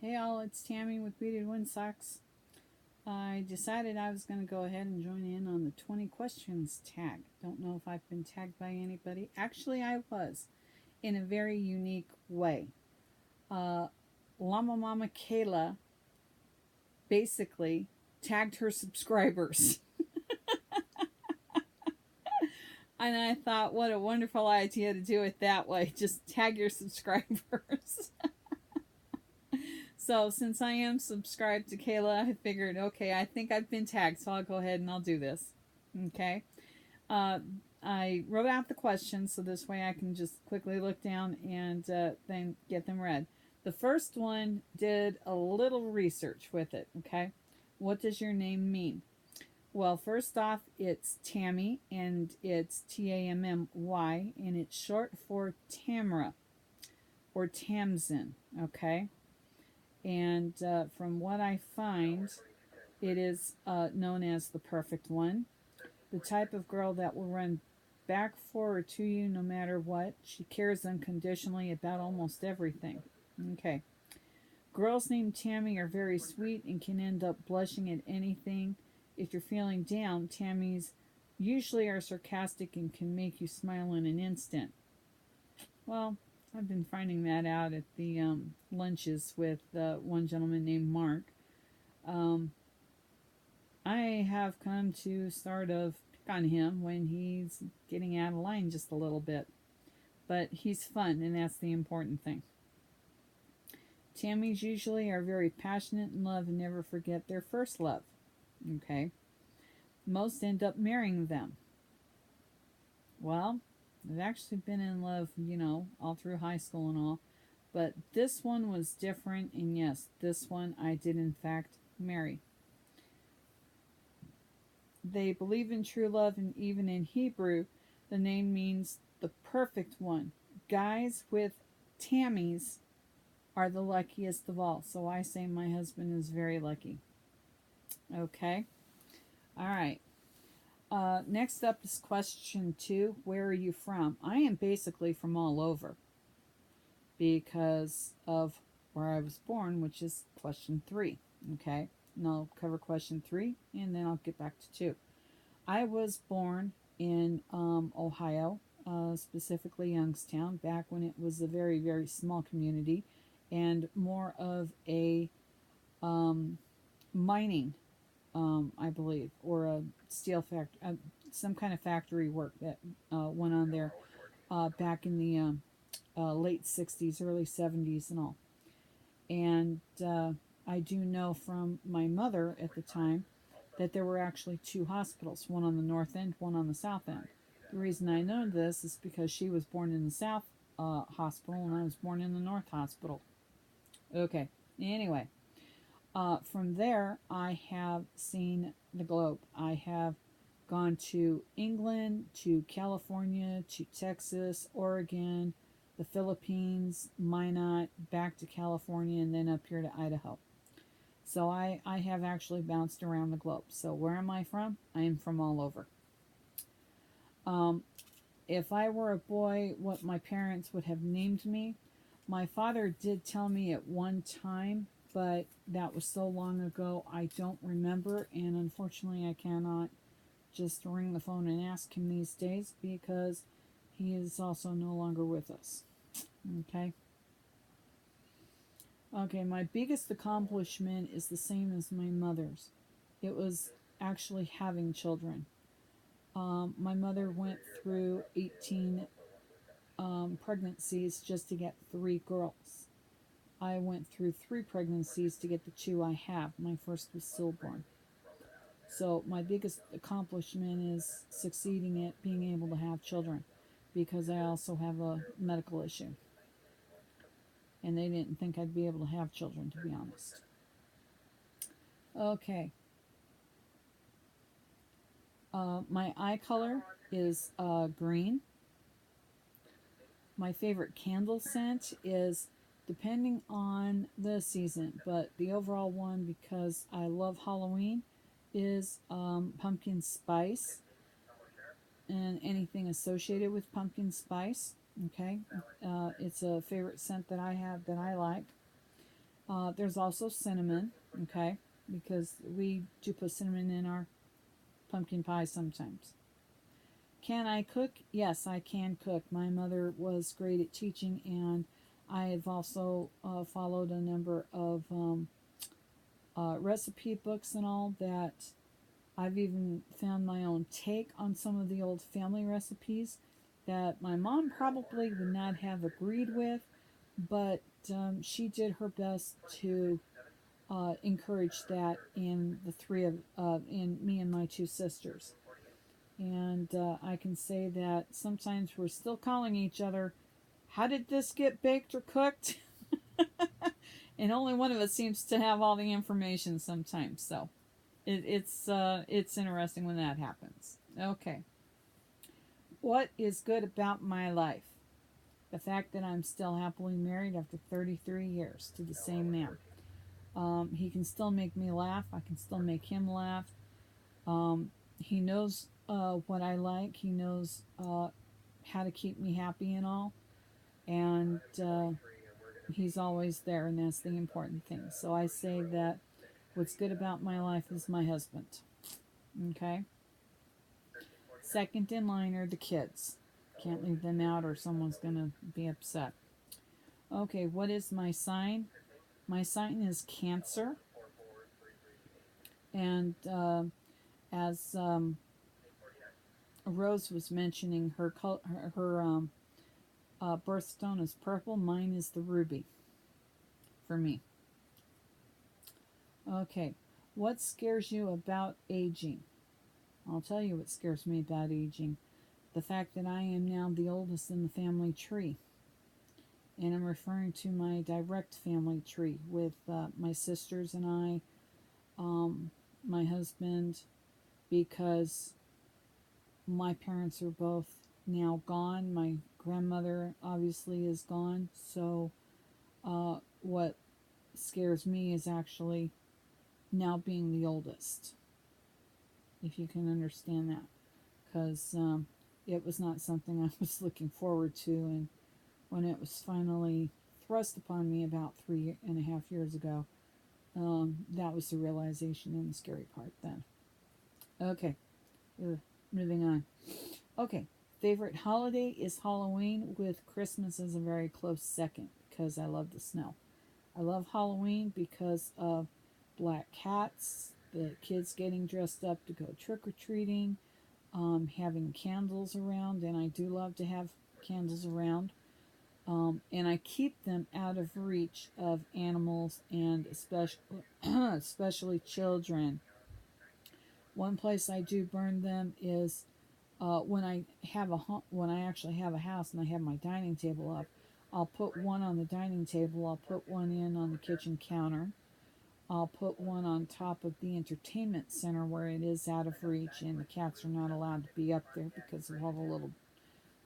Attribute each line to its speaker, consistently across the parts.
Speaker 1: Hey all, it's Tammy with Beaded Wind Socks. I decided I was going to go ahead and join in on the 20 questions tag. Don't know if I've been tagged by anybody. Actually, I was in a very unique way. Uh, Llama Mama Kayla basically tagged her subscribers. And I thought, what a wonderful idea to do it that way. Just tag your subscribers. So since I am subscribed to Kayla, I figured, okay, I think I've been tagged, so I'll go ahead and I'll do this. Okay. Uh, I wrote out the questions so this way I can just quickly look down and then get them read. The first one did a little research with it. Okay. What does your name mean? Well, first off, it's Tammy, and it's Tammy, and it's short for Tamra or Tamsin. Okay. And from what I find, it is known as the perfect one. The type of girl that will run back for or to you no matter what. She cares unconditionally about almost everything. Okay. Girls named Tammy are very sweet and can end up blushing at anything. If you're feeling down, Tammys usually are sarcastic and can make you smile in an instant. Well, I've been finding that out at the lunches with one gentleman named Mark. Um, I have come to sort of pick on him when he's getting out of line just a little bit. But he's fun, and that's the important thing. Tammys usually are very passionate in love and never forget their first love. Okay. Most end up marrying them. Well, I've actually been in love, all through high school and all. But this one was different, and yes, this one I did in fact marry. They believe in true love, and even in Hebrew, the name means the perfect one. Guys with Tammys are the luckiest of all, so I say my husband is very lucky. Okay, all right. Next up is question 2. Where are you from? I am basically from all over because of where I was born, which is question 3. Okay, and I'll cover question 3 and then I'll get back to 2. I was born in Ohio, specifically Youngstown, back when it was a very, very small community and more of a mining, I believe, or a steel factory, some kind of factory work that went on there back in the late 60s, early 70s, and all. And I do know from my mother at the time that there were actually 2 hospitals, one on the north end, one on the south end. The reason I know this is because she was born in the south hospital and I was born in the north hospital. Okay, anyway, from there I have seen the globe. I have gone to England, to California, to Texas, Oregon, the Philippines, Minot, back to California, and then up here to Idaho. So I have actually bounced around the globe. So where am I from? I am from all over. Um, if I were a boy, what my parents would have named me, my father did tell me at one time, but that was so long ago I don't remember, and unfortunately I cannot just ring the phone and ask him these days because he is also no longer with us. Okay? Okay, my biggest accomplishment is the same as my mother's. It was actually having children. My mother went through 18 pregnancies just to get 3 girls. I went through 3 pregnancies to get the 2 I have. My first was stillborn. So my biggest accomplishment is succeeding at being able to have children because I also have a medical issue. And they didn't think I'd be able to have children, to be honest. Okay. My eye color is green. My favorite candle scent is depending on the season, but the overall one, because I love Halloween, is pumpkin spice and anything associated with pumpkin spice. Okay, it's a favorite scent that I have that I like. There's also cinnamon, okay, because we do put cinnamon in our pumpkin pie sometimes. Can I cook? Yes, I can cook. My mother was great at teaching, and I have also followed a number of recipe books and all that. I've even found my own take on some of the old family recipes that my mom probably would not have agreed with, but she did her best to encourage that in the three of in me and my two sisters. And I can say that sometimes we're still calling each other, "How did this get baked or cooked?" And only one of us seems to have all the information sometimes. So it's interesting when that happens. Okay, what is good about my life? The fact that I'm still happily married after 33 years to the same man. He can still make me laugh. I can still make him laugh. He knows what I like. He knows how to keep me happy and all. And he's always there, and that's the important thing. So I say that what's good about my life is my husband. Okay? Second in line are the kids. Can't leave them out or someone's going to be upset. Okay, what is my sign? My sign is Cancer. And as Rose was mentioning, her birthstone is purple. Mine is the ruby for me. Okay, what scares you about aging? I'll tell you what scares me about aging. The fact that I am now the oldest in the family tree. And I'm referring to my direct family tree with my sisters and I, my husband, because my parents are both now gone. My grandmother obviously is gone. So what scares me is actually now being the oldest, if you can understand that. Because it was not something I was looking forward to. And when it was finally thrust upon me about 3.5 years ago, that was the realization and the scary part then. Okay, we're moving on. Okay, favorite holiday is Halloween, with Christmas as a very close second because I love the snow. I love Halloween because of black cats, the kids getting dressed up to go trick or treating, having candles around, and I do love to have candles around. And I keep them out of reach of animals and especially children. One place I do burn them is when I actually have a house and I have my dining table up. I'll put one on the dining table. I'll put one in on the kitchen counter. I'll put one on top of the entertainment center where it is out of reach and the cats are not allowed to be up there because of all the little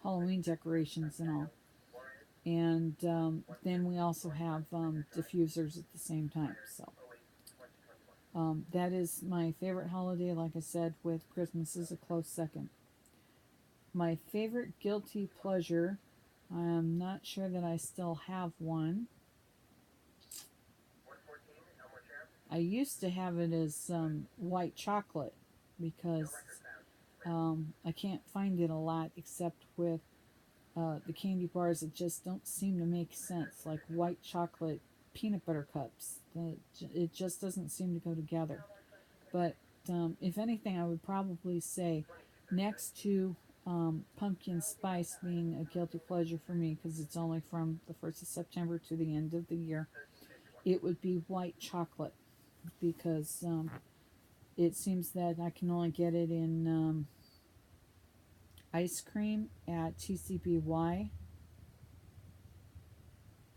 Speaker 1: Halloween decorations and all. And then we also have diffusers at the same time. So that is my favorite holiday. Like I said, with Christmas is a close second. My favorite guilty pleasure, I'm not sure that I still have one. I used to have it as white chocolate because I can't find it a lot except with the candy bars that just don't seem to make sense, like white chocolate peanut butter cups. It just doesn't seem to go together. But if anything, I would probably say next to pumpkin spice being a guilty pleasure for me because it's only from the 1st of September to the end of the year, it would be white chocolate because it seems that I can only get it in ice cream at TCBY,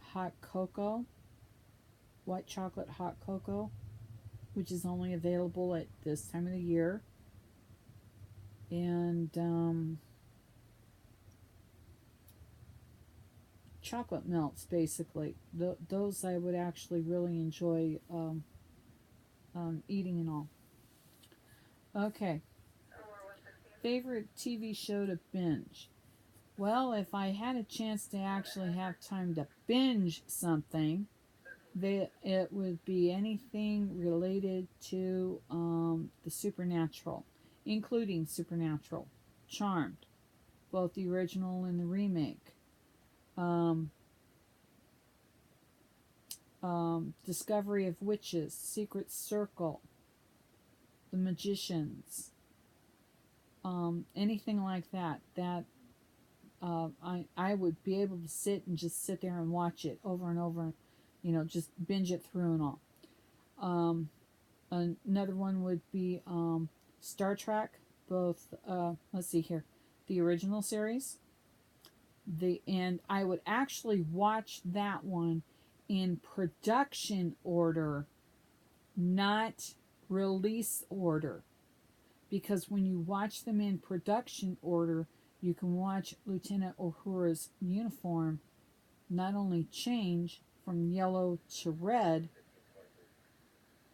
Speaker 1: hot cocoa, white chocolate hot cocoa, which is only available at this time of the year, and chocolate melts basically. Those I would actually really enjoy eating and all. Okay, favorite TV show to binge? Well, if I had a chance to actually have time to binge something, It would be anything related to the supernatural, including Supernatural, Charmed, both the original and the remake, um, Discovery of Witches, Secret Circle, The Magicians, anything like that. I would be able to sit and just sit there and watch it over and over, just binge it through and all. Um, Another one would be Star Trek, both, let's see here, the original series. And I would actually watch that one in production order, not release order. Because when you watch them in production order, you can watch Lieutenant Uhura's uniform not only change from yellow to red,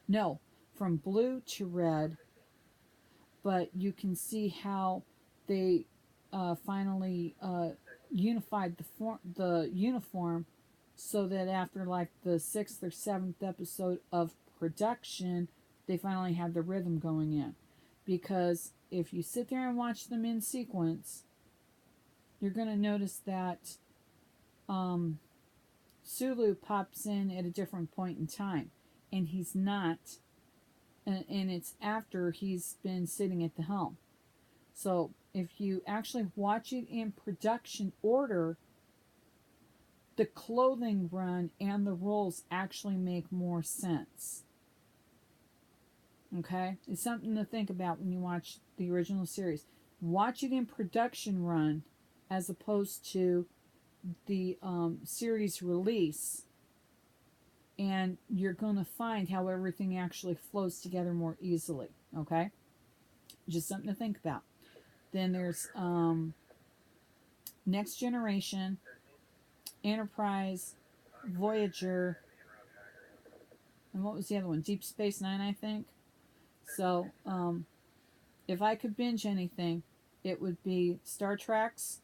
Speaker 1: no, from blue to red, but you can see how they finally unified the uniform, so that after like the 6th or 7th episode of production, they finally have the rhythm going in. Because if you sit there and watch them in sequence, you're going to notice that Sulu pops in at a different point in time, and he's not, and it's after he's been sitting at the helm. So if you actually watch it in production order, the clothing run and the roles actually make more sense. Okay? It's something to think about when you watch the original series. Watch it in production run as opposed to the series release, and you're going to find how everything actually flows together more easily. Okay? Just something to think about. Then there's Next Generation, Enterprise, Voyager, and what was the other one? Deep Space Nine, I think. So, if I could binge anything, it would be Star Trek's,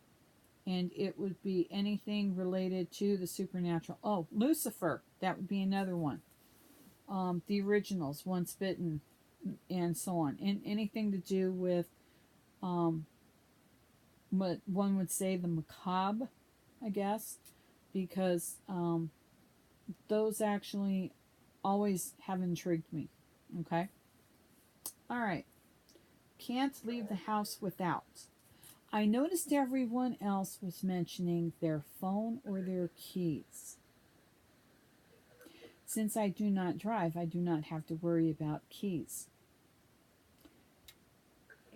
Speaker 1: and it would be anything related to the supernatural. Oh, Lucifer, that would be another one. The originals, Once Bitten, and so on. And anything to do with what one would say the macabre, I guess, because those actually always have intrigued me. Okay? All right. Can't leave the house without. I noticed everyone else was mentioning their phone or their keys. Since I do not drive, I do not have to worry about keys.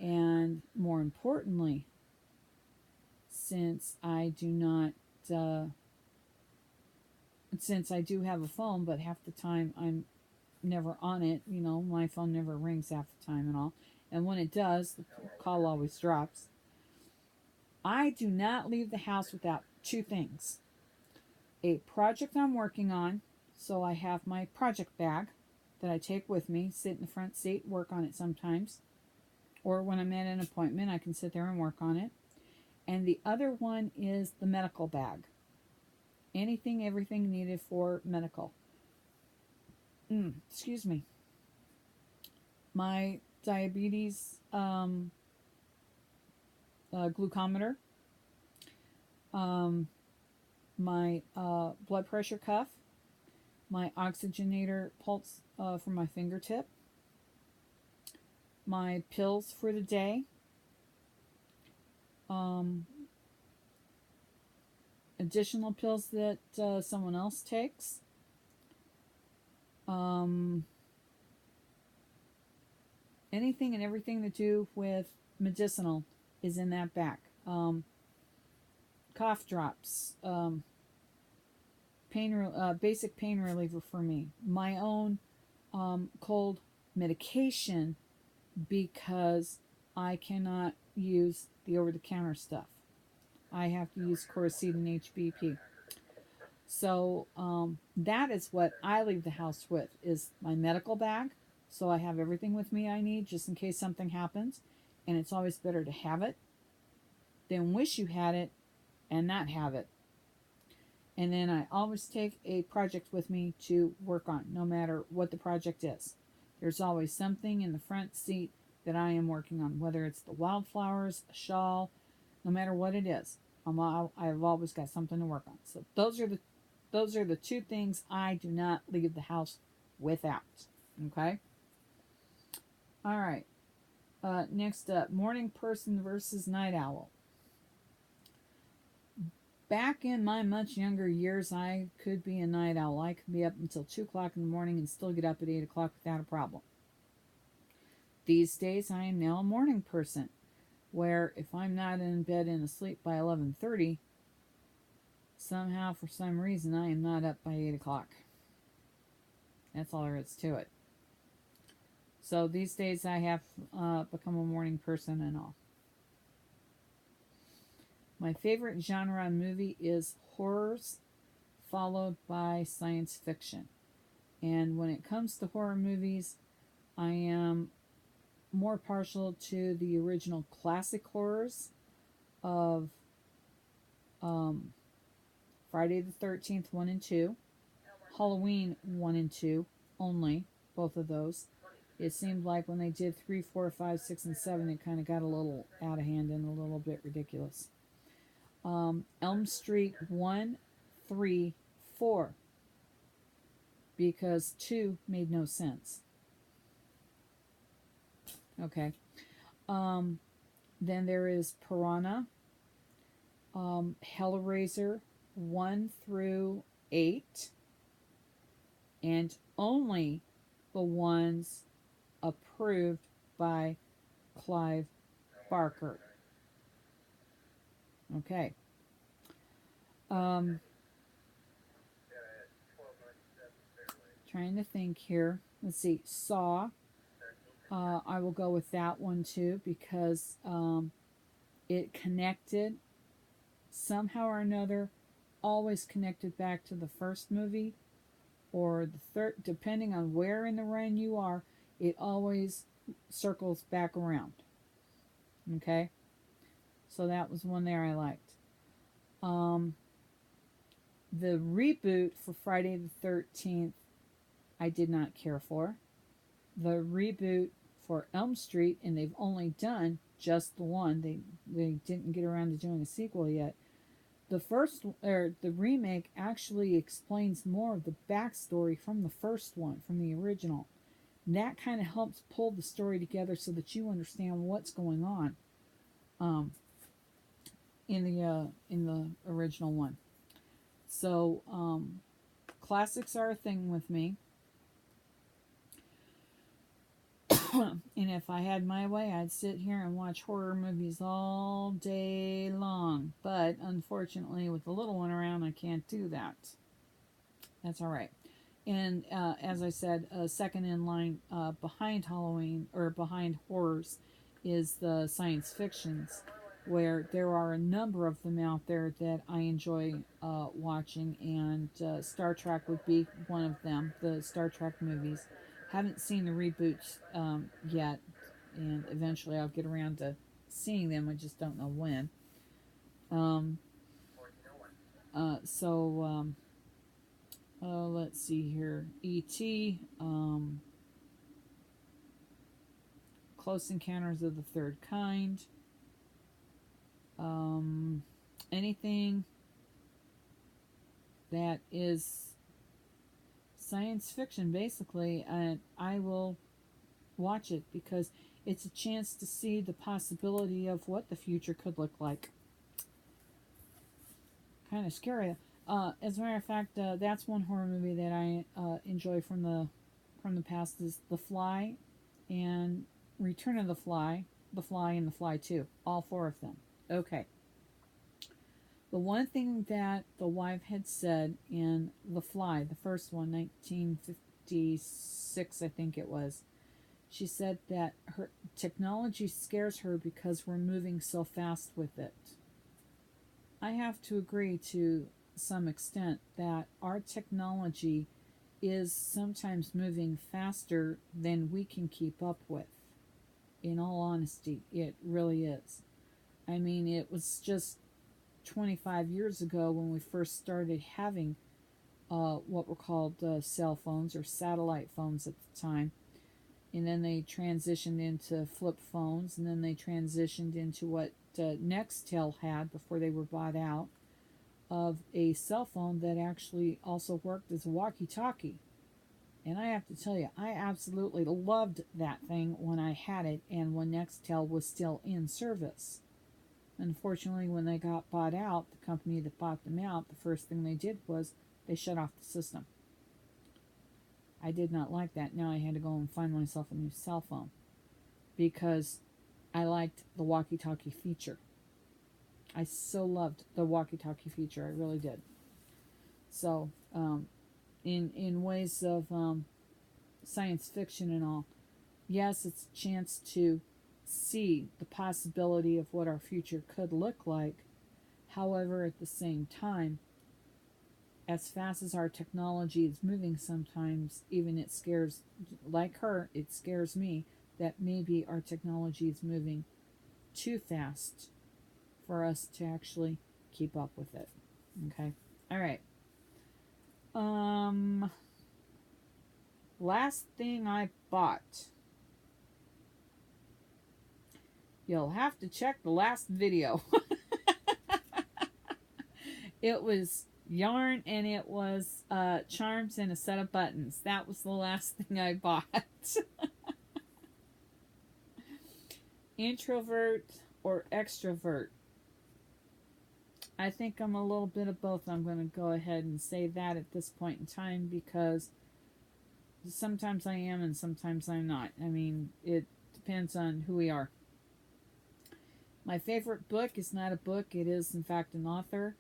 Speaker 1: And more importantly, since I do not, since I do have a phone, but half the time I'm never on it, my phone never rings half the time and all. And when it does, the call always drops. I do not leave the house without two things. A project I'm working on, so I have my project bag that I take with me, sit in the front seat, work on it sometimes. Or when I'm at an appointment, I can sit there and work on it. And the other one is the medical bag. Anything, everything needed for medical. Excuse me. My diabetes glucometer, my blood pressure cuff, my oxygenator pulse for my fingertip, my pills for the day, additional pills that someone else takes, anything and everything to do with medicinal is in that bag. Cough drops, basic pain reliever for me, my own cold medication, because I cannot use the over-the-counter stuff. I have to use Coricidin and HBP. So that is what I leave the house with, is my medical bag. So I have everything with me I need just in case something happens. And it's always better to have it than wish you had it and not have it. And then I always take a project with me to work on, no matter what the project is. There's always something in the front seat that I am working on, whether it's the wildflowers, a shawl, no matter what it is. I've always got something to work on. So those are the two things I do not leave the house without. Okay. All right. Next up, morning person versus night owl. Back in my much younger years, I could be a night owl. I could be up until 2 o'clock in the morning and still get up at 8 o'clock without a problem. These days, I am now a morning person, where if I'm not in bed and asleep by 11:30, somehow, for some reason, I am not up by 8 o'clock. That's all there is to it. So these days, I have become a morning person and all. My favorite genre movie is horrors, followed by science fiction. And when it comes to horror movies, I am more partial to the original classic horrors of Friday the 13th 1 and 2, Halloween 1 and 2 only, both of those. It seemed like when they did 3, 4, 5, 6, and 7, it kind of got a little out of hand and a little bit ridiculous. Elm Street 1, 3, 4, because 2 made no sense. Okay. Then there is Piranha, Hellraiser 1 through 8, and only the ones approved by Clive Barker. Okay. Trying to think here. Let's see. Saw. I will go with that one too because it connected somehow or another, always connected back to the first movie or the third, depending on where in the run you are, it always circles back around. Okay? So that was one there I liked. The reboot for Friday the 13th, I did not care for. The reboot for Elm Street, and they've only done just the one. They didn't get around to doing a sequel yet. The remake actually explains more of the backstory from the first one, from the original. And that kind of helps pull the story together so that you understand what's going on in the original one. So classics are a thing with me. And if I had my way, I'd sit here and watch horror movies all day long. But unfortunately, with the little one around, I can't do that. That's all right. And as I said, second in line behind Halloween, or behind horrors, is the science fictions, where there are a number of them out there that I enjoy watching. And Star Trek would be one of them, the Star Trek movies. Haven't seen the reboots yet, and eventually I'll get around to seeing them. I just don't know when. Let's see here. E.T., Close Encounters of the Third Kind, anything that is science fiction, basically, and I will watch it because it's a chance to see the possibility of what the future could look like. Kind of scary. As a matter of fact, that's one horror movie that I enjoy from the past is The Fly and Return of the Fly, The Fly and The Fly 2. All 4 of them. Okay. The one thing that the wife had said in The Fly, the first one, 1956, I think it was, she said that her technology scares her because we're moving so fast with it. I have to agree to some extent that our technology is sometimes moving faster than we can keep up with. In all honesty, it really is. I mean, it was just 25 years ago when we first started having what were called cell phones or satellite phones at the time. And then they transitioned into flip phones, and then they transitioned into what Nextel had before they were bought out, of a cell phone that actually also worked as a walkie-talkie. And I have to tell you, I absolutely loved that thing when I had it and when Nextel was still in service. Unfortunately, when they got bought out, the company that bought them out, the first thing they did was they shut off the system. I did not like that. Now I had to go and find myself a new cell phone because I liked the walkie-talkie feature. I so loved the walkie-talkie feature. I really did. So, in ways of science fiction and all, yes, it's a chance to see the possibility of what our future could look like. However, at the same time, as fast as our technology is moving sometimes, even it scares, like her, it scares me that maybe our technology is moving too fast for us to actually keep up with it. Okay? All right. Last thing I bought. You'll have to check the last video. It was yarn and it was charms and a set of buttons. That was the last thing I bought. Introvert or extrovert? I think I'm a little bit of both. I'm going to go ahead and say that at this point in time because sometimes I am and sometimes I'm not. I mean, it depends on who we are. My favorite book is not a book. It is, in fact, an author.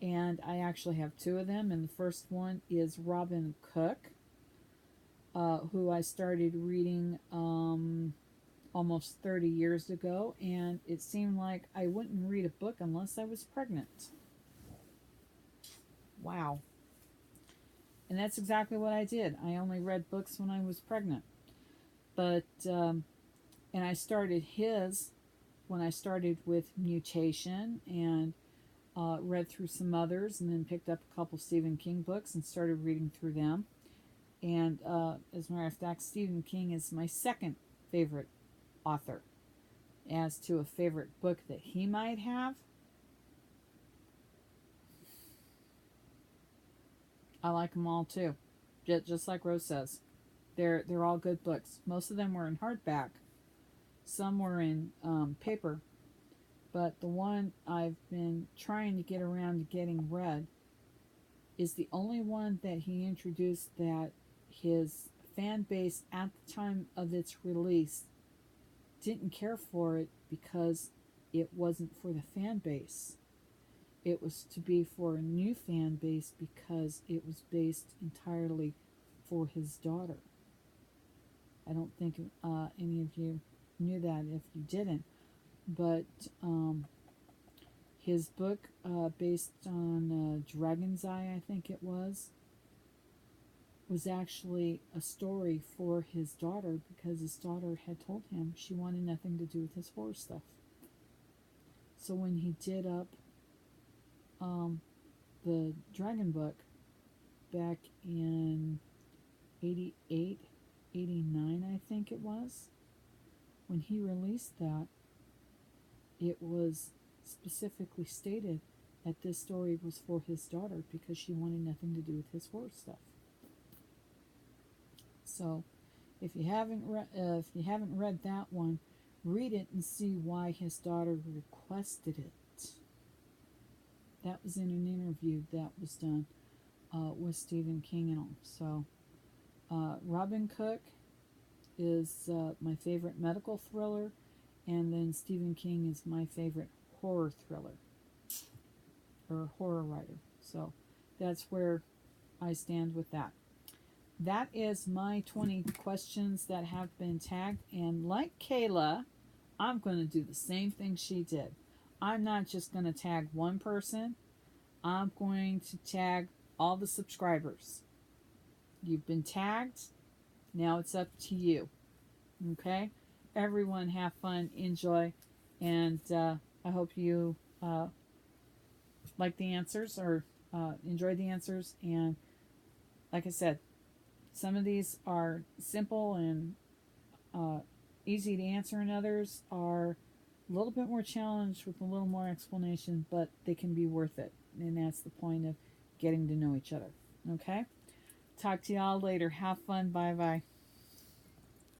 Speaker 1: And I actually have two of them. And the first one is Robin Cook, who I started reading almost 30 years ago. And it seemed like I wouldn't read a book unless I was pregnant. Wow. And that's exactly what I did. I only read books when I was pregnant. But, and I started his when I started with Mutation and read through some others and then picked up a couple Stephen King books and started reading through them. And as a matter of fact, Stephen King is my second favorite author. As to a favorite book that he might have, I like them all too. Just like Rose says. They're all good books. Most of them were in hardback. Some were in paper. But the one I've been trying to get around to getting read is the only one that he introduced that his fan base at the time of its release didn't care for it because it wasn't for the fan base. It was to be for a new fan base because it was based entirely for his daughter. I don't think any of you knew that if you didn't. But his book, based on Dragon's Eye, I think it was actually a story for his daughter because his daughter had told him she wanted nothing to do with his horror stuff. So when he did up the Dragon book back in 88, 89, I think it was, when he released that, it was specifically stated that this story was for his daughter because she wanted nothing to do with his horror stuff. So, if you haven't read that one, read it and see why his daughter requested it. That was in an interview that was done with Stephen King and all. So, Robin Cook is my favorite medical thriller, and then Stephen King is my favorite horror thriller or horror writer. So that's where I stand with that. That is my 20 questions that have been tagged, and like Kayla, I'm going to do the same thing she did. I'm not just going to tag one person. I'm going to tag all the subscribers. You've been tagged. Now it's up to you. Okay? Everyone have fun, enjoy, and I hope you liked the answers or enjoyed the answers. And like I said, some of these are simple and easy to answer, and others are a little bit more challenged with a little more explanation, but they can be worth it. And that's the point of getting to know each other. Okay? Talk to y'all later. Have fun. Bye bye.